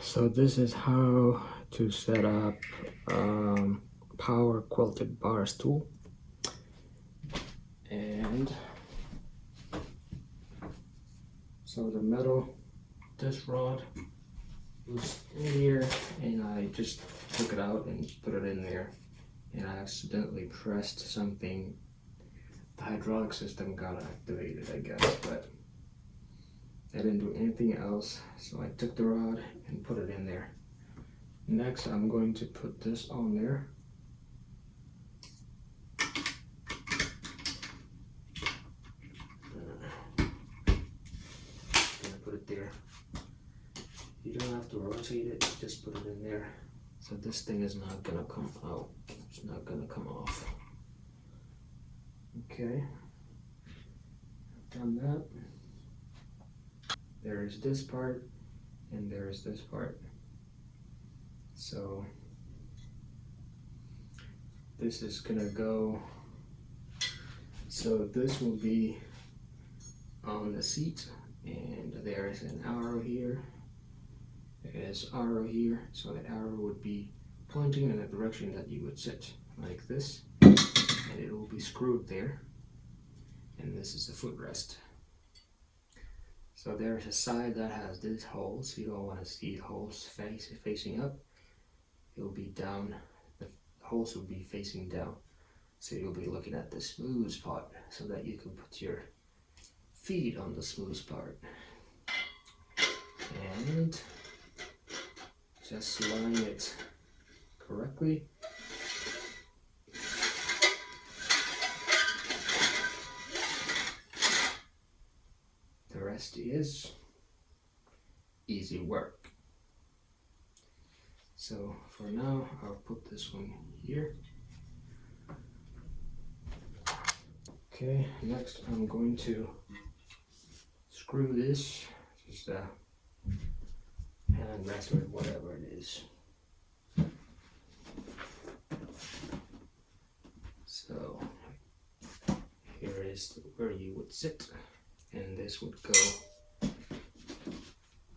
So this is how to set up Powell Quilted bar stool. And so the metal, this rod was in here, and I just took it out and put it in there, and I accidentally pressed something. The hydraulic system got activated, I guess, but I didn't do anything else. So I took the rod and put it in there. Next, I'm going to put this on there. Gonna put it there. You don't have to rotate it, just put it in there. So this thing is not gonna come out. It's not gonna come off. Okay, I've done that. There is this part, and there is this part. So this is gonna go, so this will be on the seat, and there is an arrow here. There's an arrow here, so that arrow would be pointing in the direction that you would sit, like this, and it will be screwed there. And this is the footrest. So there's a side that has this hole, so you don't want to see the holes facing up. It will be down, the holes will be facing down. So you'll be looking at the smooth part, so that you can put your feet on the smooth part. And just line it correctly. The rest is easy work. So for now, I'll put this one here. Okay, next I'm going to screw this, just a hand rest or whatever it is. So here is where you would sit, and this would go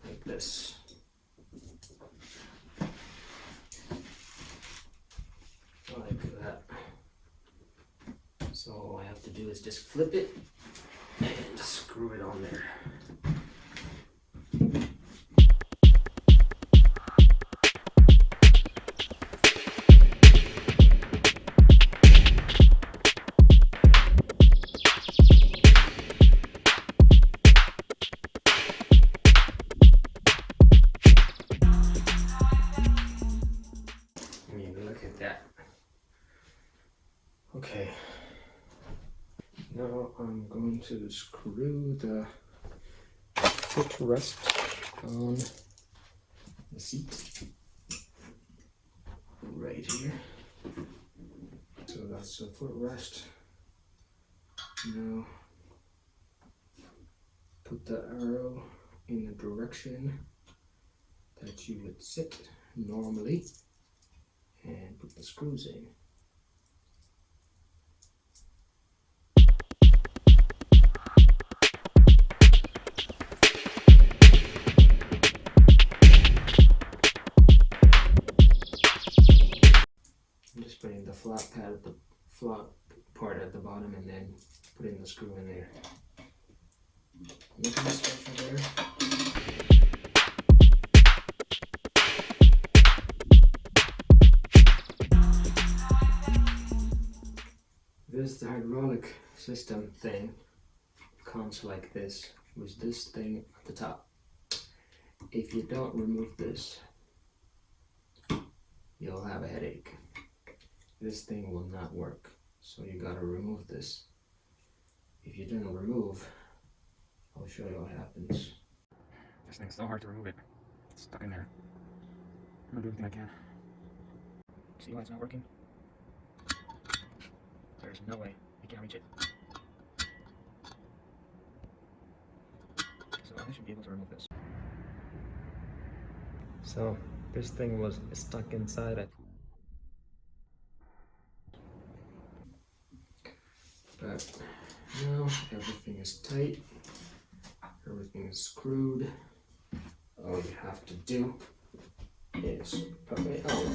like this. Like that. So all I have to do is just flip it and screw it on there. Look at that. Okay, now I'm going to screw the footrest on the seat right here. So that's the footrest. Now put the arrow in the direction that you would sit normally, and put the screws in. I'm just putting the flat pad at the flat part at the bottom, and then putting the screw in there. Nothing special there. The hydraulic system thing comes like this, with this thing at the top. If you don't remove this, you'll have a headache. This thing will not work, so you gotta remove this. If you don't remove, I'll show you what happens. This thing's so hard to remove it. It's stuck in there. I'm gonna do everything I can. See why it's not working? There's no way you can reach it. So I should be able to remove this. So this thing was stuck inside it. But now everything is tight. Everything is screwed. All you have to do is popping it out.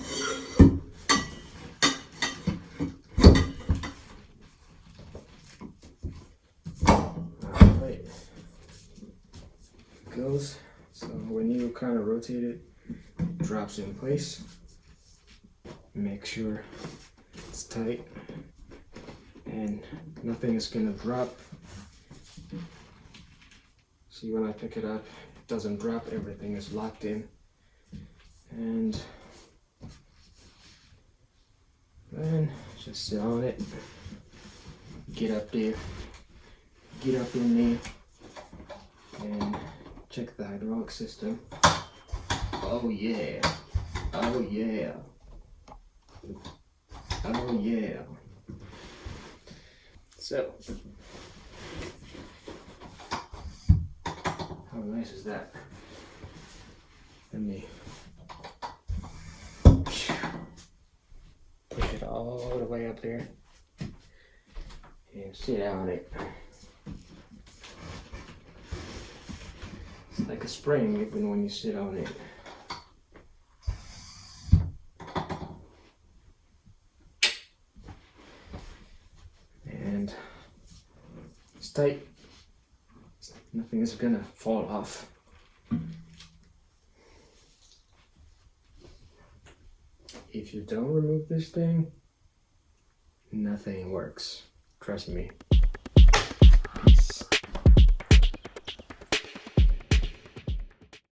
Alright, goes. So when you kind of rotate it, it drops in place. Make sure it's tight and nothing is gonna drop. See, when I pick it up, it doesn't drop, everything is locked in. And then just sit on it, get up there, get up in there, and check the hydraulic system. Oh yeah, oh yeah, oh yeah. So, how nice is that? Let me push it all the way up there and sit on it. It's like a spring even when you sit on it. And it's tight. Nothing is gonna fall off. If you don't remove this thing, nothing works. Trust me.